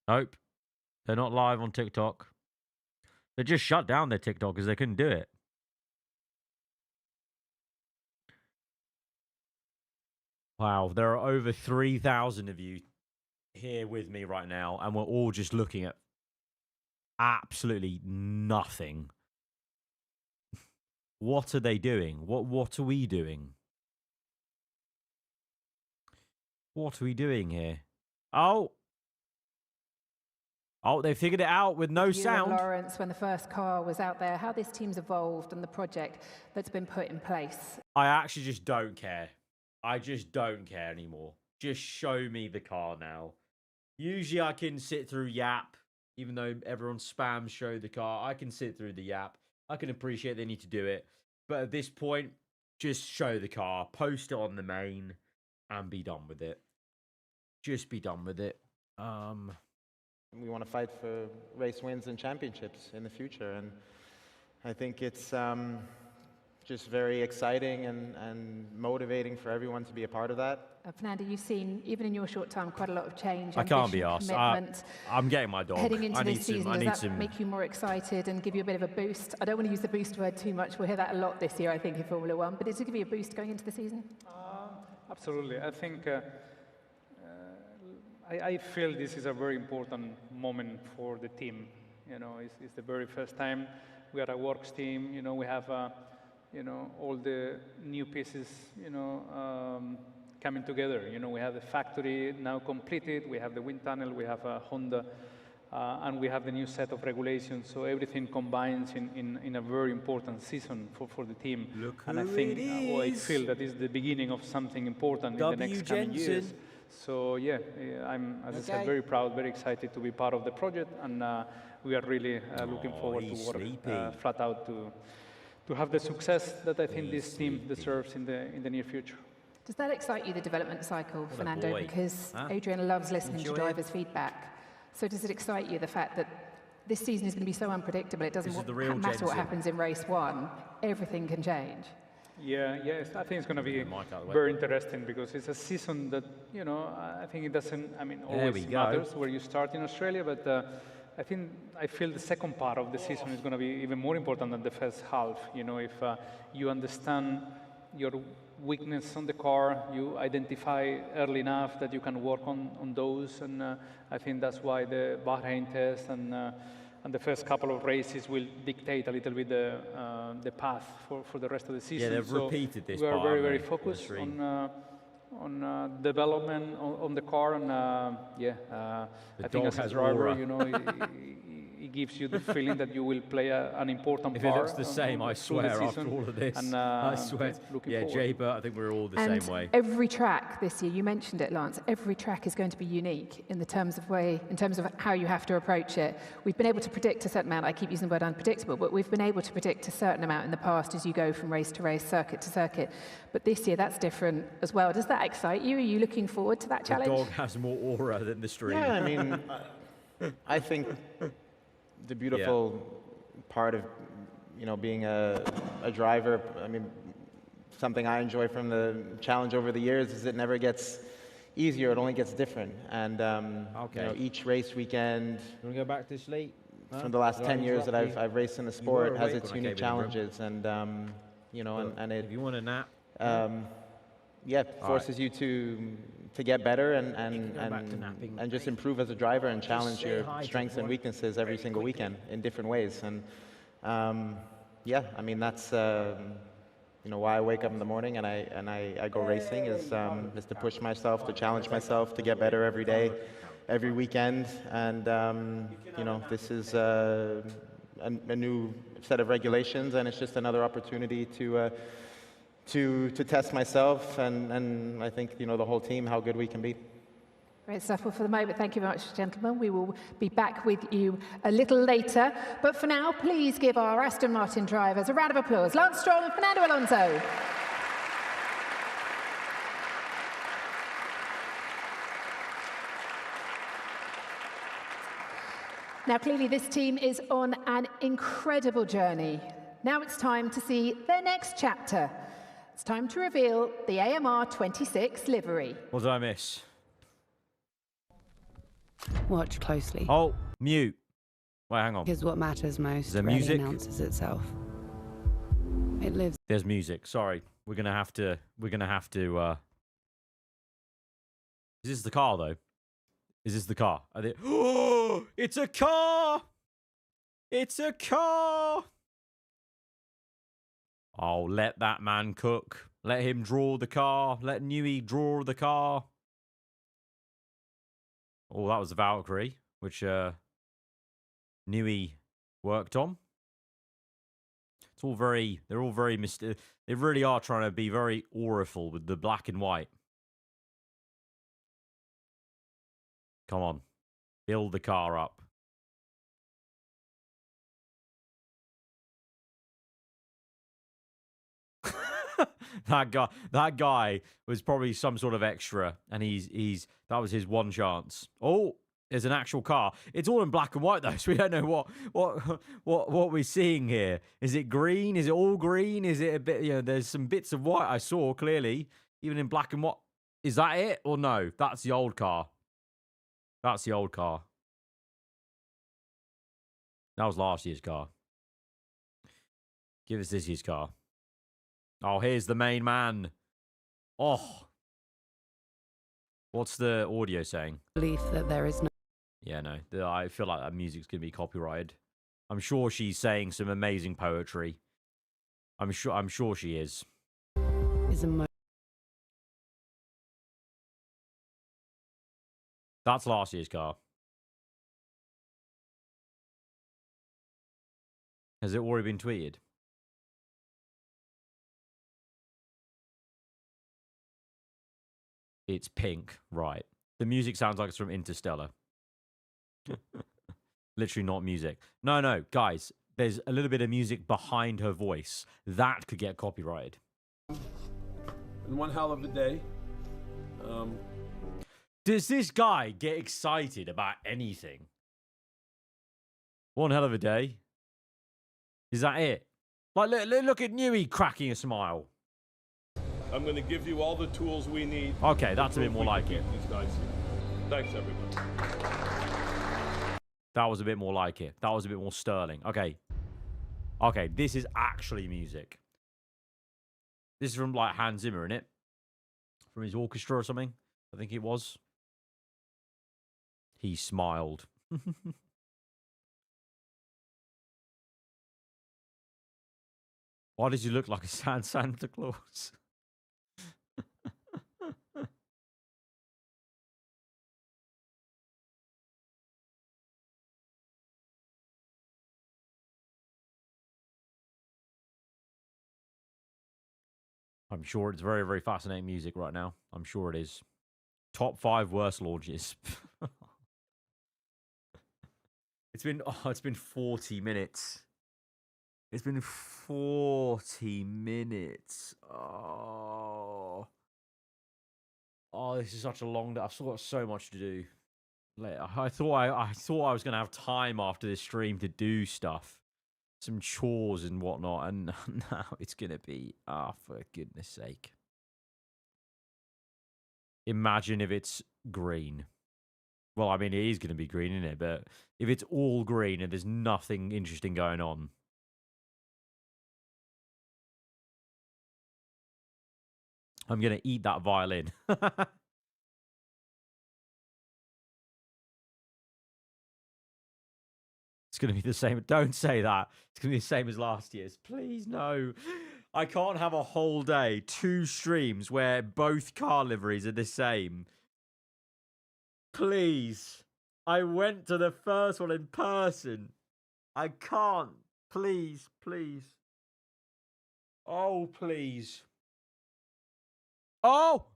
Nope. They're not live on TikTok. They just shut down their TikTok because they couldn't do it. Wow, there are over 3,000 of you here with me right now, and we're all just looking at absolutely nothing. What are they doing? What are we doing? What are we doing here? Oh, they figured it out with no sound. You and Lawrence, when the first car was out there, how this team's evolved and the project that's been put in place. I actually just don't care. I just don't care anymore. Just show me the car now. Usually I can sit through Yap, even though everyone spams show the car. I can sit through the Yap. I can appreciate they need to do it. But at this point, just show the car, post it on the main, and be done with it. Just be done with it. We want to fight for race wins and championships in the future, and I think it's just very exciting and motivating for everyone to be a part of that. Fernando, you've seen, even in your short time, quite a lot of change. I can't be asked. I'm getting my dog. Heading into this season, does that make you more excited and give you a bit of a boost? I don't want to use the boost word too much. We'll hear that a lot this year, I think, in Formula One. But does it give you a boost going into the season? Absolutely. I think I feel this is a very important moment for the team. You know, it's the very first time we are a works team. You know, we have all the new pieces, coming together. You know, we have the factory now completed, we have the wind tunnel, we have a Honda, and we have the new set of regulations. So everything combines in a very important season for the team. Look and I think, I feel that is the beginning of something important in the next coming years. So yeah, I'm, as I said, very proud, very excited to be part of the project, and we are really looking forward to work flat out to have the success that I think this team deserves in the near future. Does that excite you, the development cycle, Fernando? Because Adrian loves listening to drivers' feedback. So does it excite you, the fact that this season is going to be so unpredictable, it doesn't matter what happens in race 1, everything can change? Yes, I think it's going to be very interesting, because it's a season that, I think it doesn't, always matters where you start in Australia, but I feel the second part of the season is going to be even more important than the first half. If you understand your weakness on the car, you identify early enough that you can work on those, and I think that's why the Bahrain test and the first couple of races will dictate a little bit the path for the rest of the season. Yeah, they've repeated this. We are very focused on development on the car, and I think as a driver, it gives you the feeling that you will play an important part. If it looks the same, I swear, after all of this. And, I swear. Yeah, Jay-Bert, I think we're all the same way. Every track this year, you mentioned it, Lance, every track is going to be unique in terms of how you have to approach it. We've been able to predict a certain amount. I keep using the word unpredictable, but we've been able to predict a certain amount in the past as you go from race to race, circuit to circuit. But this year, that's different as well. Does that excite you? Are you looking forward to that challenge? The dog has more aura than the stream. Yeah, I think the beautiful part of being a driver, something I enjoy from the challenge over the years is it never gets easier, it only gets different. And you know, each race weekend. You want to go back to sleep? From the last 10 years that I've raced in the sport has its unique challenges, and you know, and it. If you want a nap. Yeah, forces you to get better and just improve as a driver and challenge your strengths and weaknesses every single weekend in different ways. And yeah, I mean that's you know why I wake up in the morning and I go racing is to push myself, to challenge myself, to get better every day, every weekend. And you know, this is a new set of regulations, and it's just another opportunity to test myself and I think, you know, the whole team, how good we can be. Great stuff. Well, for the moment, thank you very much, gentlemen. We will be back with you a little later. But for now, please give our Aston Martin drivers a round of applause. Lance Stroll and Fernando Alonso. Now, clearly, this team is on an incredible journey. Now it's time to see their next chapter. It's time to reveal the AMR 26 livery. What did I miss? Watch closely. Oh, mute. Wait, hang on. Because what matters most rarely music? Announces itself. It lives. There's music. Sorry. We're gonna have to Is this the car though? Is this the car? Are they... Oh, it's a car! It's a car! Oh, let that man cook. Let him draw the car. Let Newey draw the car. Oh, that was a Valkyrie, which Newey worked on. It's all very... They're all very... They really are trying to be very auriful with the black and white. Come on. Build the car up. that guy was probably some sort of extra, and that was his one chance. Oh, there's an actual car. It's all in black and white though, so we don't know what we're seeing here. Is it green? Is it all green? Is it a bit, you know, there's some bits of white I saw clearly, even in black and white. Is that it or no? That's the old car. That's the old car. That was last year's car. Give us this year's car. Oh, here's the main man. Oh. What's the audio saying? Belief that there is no... Yeah, no. I feel like that music's going to be copyrighted. I'm sure she's saying some amazing poetry. I'm sure she is. That's last year's car. Has it already been tweeted? It's pink, right. The music sounds like it's from Interstellar. Literally not music. No, guys, there's a little bit of music behind her voice. That could get copyrighted. And one hell of a day. Does this guy get excited about anything? One hell of a day. Is that it? Like, look at Newey cracking a smile. I'm going to give you all the tools we need. Okay, that's a bit more like it. These guys here. Thanks, everyone. That was a bit more like it. That was a bit more sterling. Okay. Okay, this is actually music. This is from, like, Hans Zimmer, innit? From his orchestra or something, I think it was. He smiled. Why does he look like a Santa Claus? I'm sure it's very, very fascinating music right now. I'm sure it is. Top 5 worst launches. It's been 40 minutes. It's been 40 minutes. Oh, this is such a long day. I've still got so much to do. I thought I was gonna have time after this stream to do stuff, some chores and whatnot, and now it's gonna be for goodness sake. Imagine if it's green. Well, I mean, it is going to be green, isn't it? But if it's all green and there's nothing interesting going on. I'm going to eat that violin. It's going to be the same. Don't say that. It's going to be the same as last year's. Please, no. I can't have a whole day, 2 streams where both car liveries are the same. Please. I went to the first one in person. I can't. Please, please. Oh, please. Oh!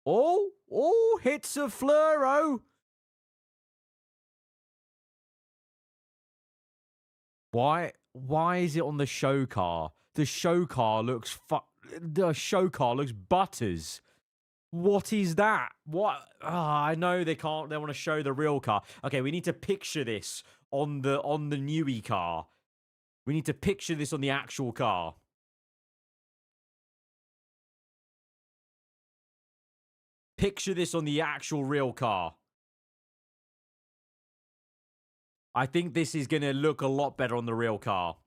Oh, hits a fluoro. Why is it on the show car? The show car looks butters. What is that? What? I know they can't. They want to show the real car. Okay, we need to picture this on the newie car. We need to picture this on the actual car. Picture this on the actual real car. I think this is going to look a lot better on the real car.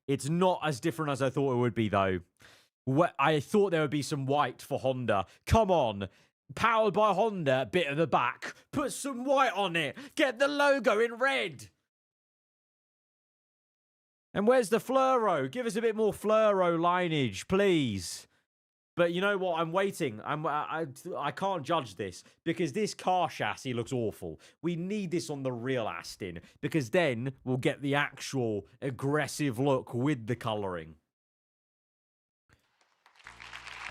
It's not as different as I thought it would be, though. I thought there would be some white for Honda. Come on. Powered by Honda, bit of the back. Put some white on it. Get the logo in red. And where's the fluoro? Give us a bit more fluoro lineage, please. But you know what? I'm waiting. I can't judge this because this car chassis looks awful. We need this on the real Aston because then we'll get the actual aggressive look with the colouring.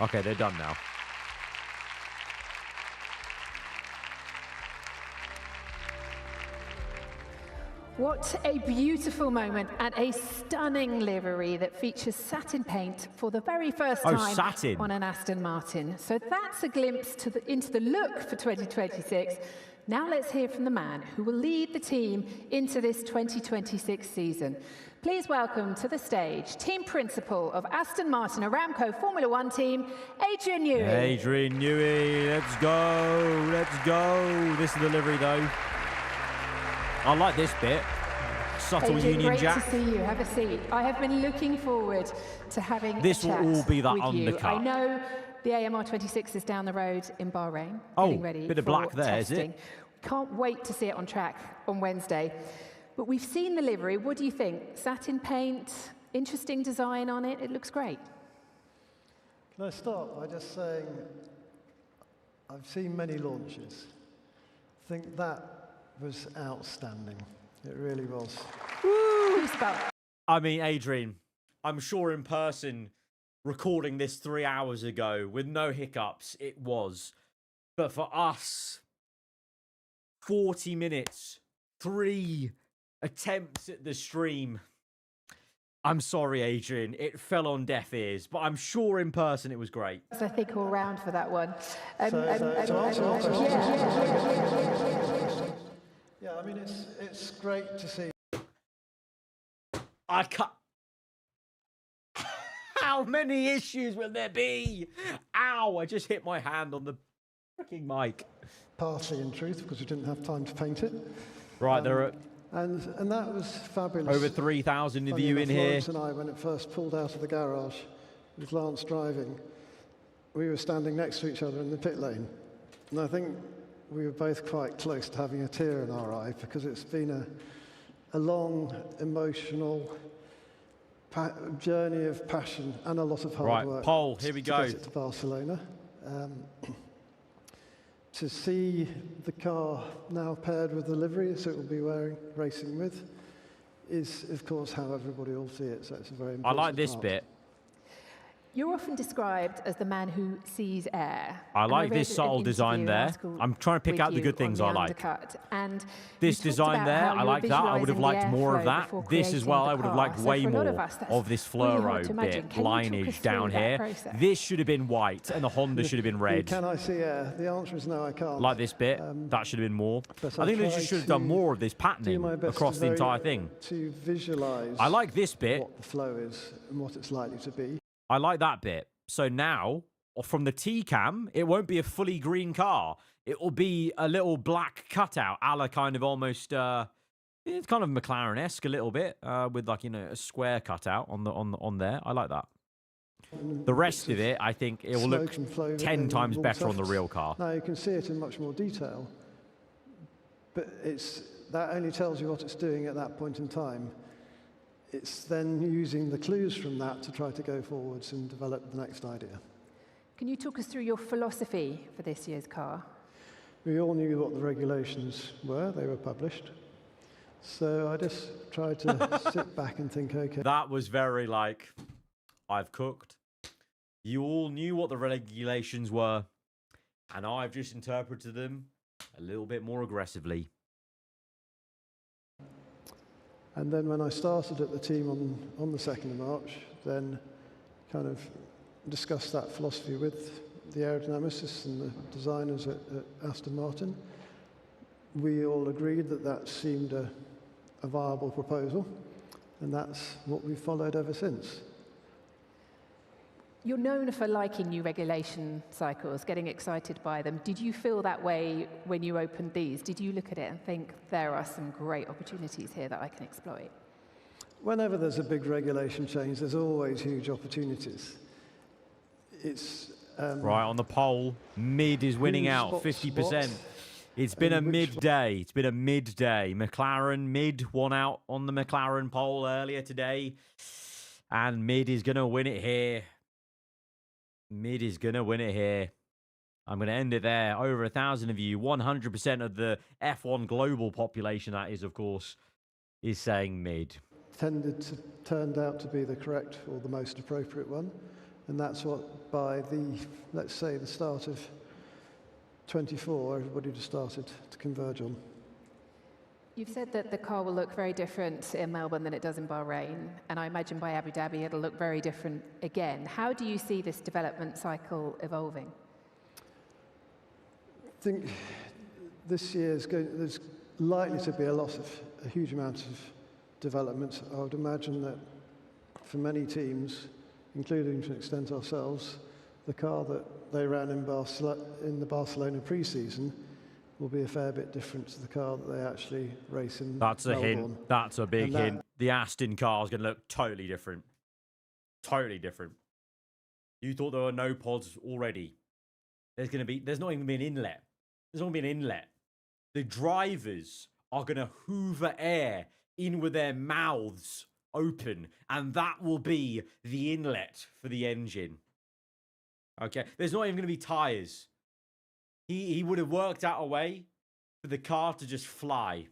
Okay, they're done now. What a beautiful moment and a stunning livery that features satin paint for the very first time on an Aston Martin. So that's a glimpse into the look for 2026. Now let's hear from the man who will lead the team into this 2026 season. Please welcome to the stage Team Principal of Aston Martin Aramco Formula One team, Adrian Newey. Adrian Newey, let's go, let's go. This is the livery though. I like this bit. Subtle Adrian, Union great Jack. To see you. Have a seat. I have been looking forward to having this a chat will all be that with undercut. You. I know the AMR 26 is down the road in Bahrain. Oh, getting ready bit of black there, testing. is it? Can't wait to see it on track on Wednesday. But we've seen the livery. What do you think? Satin paint, interesting design on it. It looks great. Can I start by just saying I've seen many launches. I think that was outstanding. It really was. Woo! I mean, Adrian, I'm sure in person, recording this 3 hours ago with no hiccups, it was. But for us, 40 minutes, 3 attempts at the stream. I'm sorry, Adrian. It fell on deaf ears, but I'm sure in person it was great. I think all round for that one. Yeah, I mean, it's great to see. I can't. How many issues will there be? Ow! I just hit my hand on the freaking mic. Partly in truth, because we didn't have time to paint it. Right, there are. And that was fabulous. Over 3,000 of you in here. Lawrence and I, when it first pulled out of the garage with Lance driving, we were standing next to each other in the pit lane. And I think we were both quite close to having a tear in our eye because it's been a long, emotional journey of passion and a lot of hard work. Right, Pole, here we go. To get it to Barcelona. To see the car now paired with the livery, so it will be racing with, is of course how everybody will see it. So it's a very important I like this part. bit. You're often described as the man who sees air. I like this subtle design there. I'm trying to pick out the good things I like. And this design there, I like that. I would have liked more of that. This as well, I would have liked way more of this fluoro bit, lineage down here. This should have been white and the Honda should have been red. Can I see air? The answer is no, I can't. Like this bit, that should have been more. I think they just should have done more of this patterning across the entire thing. To visualize I like this bit. What the flow is and what it's likely to be. I like that bit. So now, from the T-cam, it won't be a fully green car. It will be a little black cutout, a la kind of almost, it's kind of McLaren-esque a little bit, with like, you know, a square cutout on there. I like that. The rest of it, I think it will look 10 times better on the real car. Now you can see it in much more detail, but that only tells you what it's doing at that point in time. It's then using the clues from that to try to go forwards and develop the next idea. Can you talk us through your philosophy for this year's car? We all knew what the regulations were. They were published. So I just tried to sit back and think, okay. That was very like, I've cooked. You all knew what the regulations were, and I've just interpreted them a little bit more aggressively. And then when I started at the team on the 2nd of March, then kind of discussed that philosophy with the aerodynamicists and the designers at Aston Martin. We all agreed that that seemed a viable proposal, and that's what we've followed ever since. You're known for liking new regulation cycles, getting excited by them. Did you feel that way when you opened these? Did you look at it and think, there are some great opportunities here that I can exploit? Whenever there's a big regulation change, there's always huge opportunities. It's right on the pole. Mid is winning out 50%. It's been a midday. It's been a midday. McLaren mid won out on the McLaren pole earlier today, and mid is gonna win it here. Mid is going to win it here. I'm going to end it there. Over 1,000 of you, 100% of the F1 global population, that is, of course, is saying mid. Turned out to be the correct or the most appropriate one. And that's what, by let's say, the start of 24, everybody just started to converge on. You've said that the car will look very different in Melbourne than it does in Bahrain, and I imagine by Abu Dhabi it'll look very different again. How do you see this development cycle evolving? I think this year there's likely to be a huge amount of development. I would imagine that for many teams, including to an extent ourselves, the car that they ran in the Barcelona pre-season will be a fair bit different to the car that they actually race in That's a Melbourne. hint. That's a big hint. The Aston car is going to look totally different. Totally different. You thought there were no pods already. There's not even going to be an inlet. There's not going to be an inlet. The drivers are going to hoover air in with their mouths open, and that will be the inlet for the engine. Okay? There's not even going to be tyres. He would have worked out a way for the car to just fly.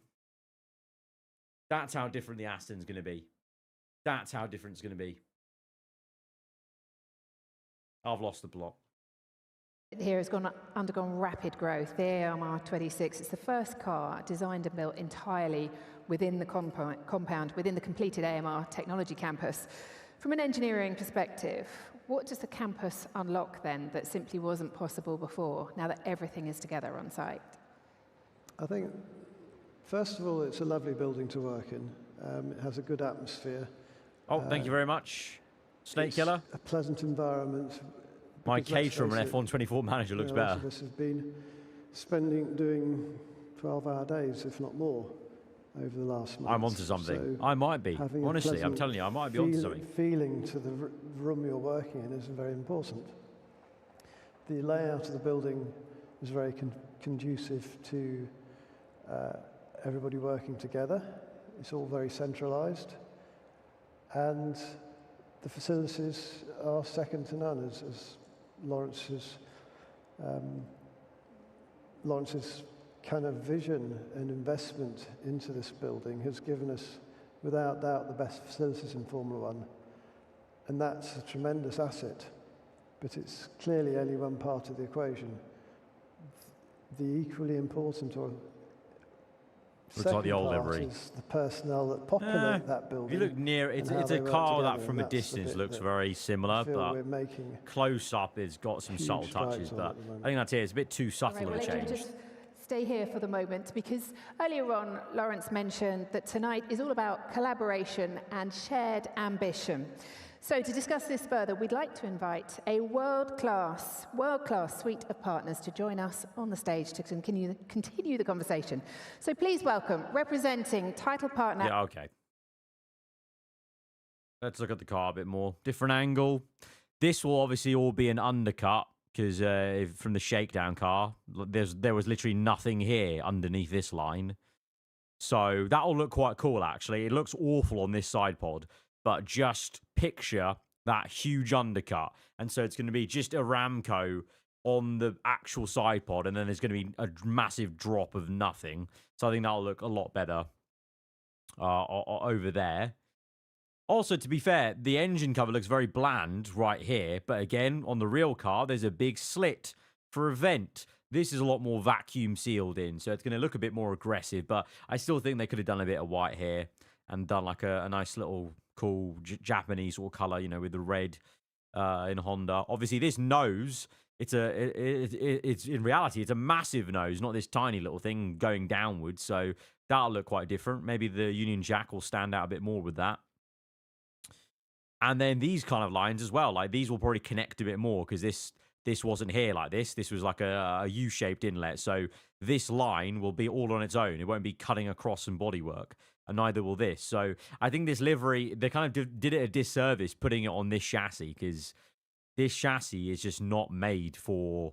That's how different the Aston's going to be. That's how different it's going to be. I've lost the plot. Here has undergone rapid growth. The AMR 26, it's the first car designed and built entirely within the compound, within the completed AMR technology campus. From an engineering perspective, what does the campus unlock then that simply wasn't possible before, now that everything is together on site? I think, first of all, it's a lovely building to work in. It has a good atmosphere. Oh, thank you very much, Snake Killer. A pleasant environment. My caterer and F1 24 manager looks better. Most of us have been doing 12-hour days, if not more, over the last month. I'm onto something. So I might be. Honestly, I'm telling you, I might be onto something. Feeling to the room you're working in is very important. The layout of the building is very conducive to everybody working together. It's all very centralised, and the facilities are second to none, as Lawrence's kind of vision and investment into this building has given us, without doubt, the best facilities in Formula One. And that's a tremendous asset, but it's clearly only one part of the equation. The equally important or looks like the old livery. Is the personnel that populate that building. If you look near, it's a car that from a distance looks very similar, but close up it's got some subtle touches. But I think that's it. It's a bit too subtle of a change. Just stay here for the moment, because earlier on Lawrence mentioned that tonight is all about collaboration and shared ambition. So to discuss this further, we'd like to invite a world-class suite of partners to join us on the stage to continue the conversation. So please welcome, representing title partner... Yeah, okay. Let's look at the car a bit more. Different angle. This will obviously all be an undercut, because from the shakedown car, there was literally nothing here underneath this line. So that'll look quite cool, actually. It looks awful on this side pod, but just picture that huge undercut. And so it's going to be just Aramco on the actual side pod, and then there's going to be a massive drop of nothing. So I think that'll look a lot better over there. Also, to be fair, the engine cover looks very bland right here. But again, on the real car, there's a big slit for a vent. This is a lot more vacuum sealed in, so it's going to look a bit more aggressive. But I still think they could have done a bit of white here and done like a nice little cool Japanese sort of color, you know, with the red in Honda. Obviously, this nose, it's in reality, it's a massive nose, not this tiny little thing going downwards. So that'll look quite different. Maybe the Union Jack will stand out a bit more with that. And then these kind of lines as well, like these will probably connect a bit more because this wasn't here like this. This was like a U-shaped inlet. So this line will be all on its own. It won't be cutting across some bodywork, and neither will this. So I think this livery, they kind of did it a disservice putting it on this chassis, because this chassis is just not made for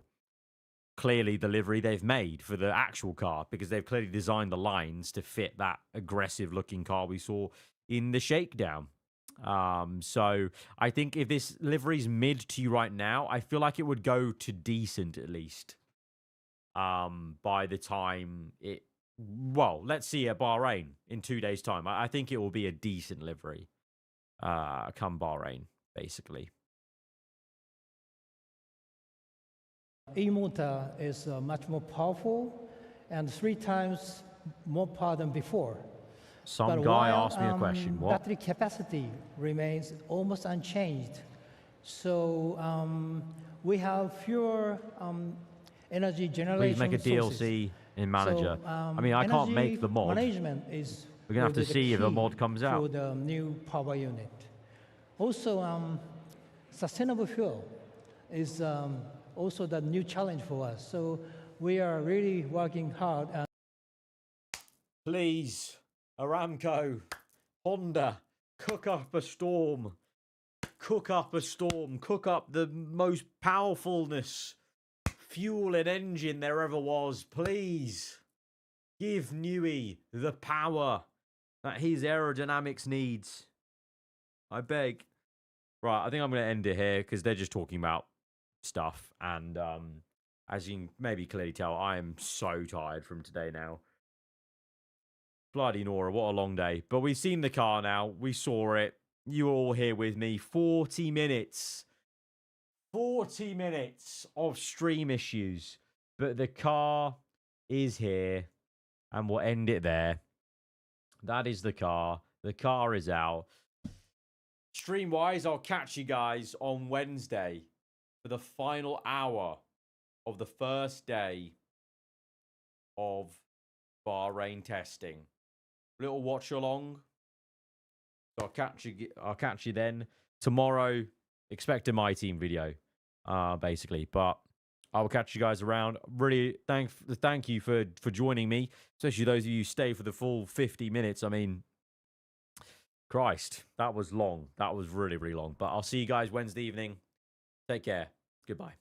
clearly the livery they've made for the actual car, because they've clearly designed the lines to fit that aggressive looking car we saw in the shakedown. So I think if this livery's mid to you right now, I feel like it would go to decent at least. By the time it, well, let's see at Bahrain in 2 days' time. I think it will be a decent livery. Come Bahrain, basically. E-motor is much more powerful and 3 times more power than before. Some guy asked me a question. What? Battery capacity remains almost unchanged. So we have fewer energy generation. Please make a DLC in Manager. So, I mean, I can't make the mod. Management is We're going to have to see if a mod comes out. For the new power unit. Also, sustainable fuel is also the new challenge for us. So we are really working hard. Please, Aramco, Honda, cook up a storm. Cook up a storm. Cook up the most powerfulness, fuel and engine there ever was. Please give Newey the power that his aerodynamics needs. I beg. Right, I think I'm going to end it here because they're just talking about stuff. And as you can maybe clearly tell, I am so tired from today now. Bloody Nora, what a long day. But we've seen the car now. We saw it. You were all here with me. 40 minutes. 40 minutes of stream issues. But the car is here. And we'll end it there. That is the car. The car is out. Stream-wise, I'll catch you guys on Wednesday for the final hour of the first day of Bahrain testing. Little watch along. So I'll catch you then. Tomorrow, expect a My Team video, basically. But I will catch you guys around. Really thank you for joining me, especially those of you who stay for the full 50 minutes. I mean, Christ, that was long. That was really, really long. But I'll see you guys Wednesday evening. Take care. Goodbye.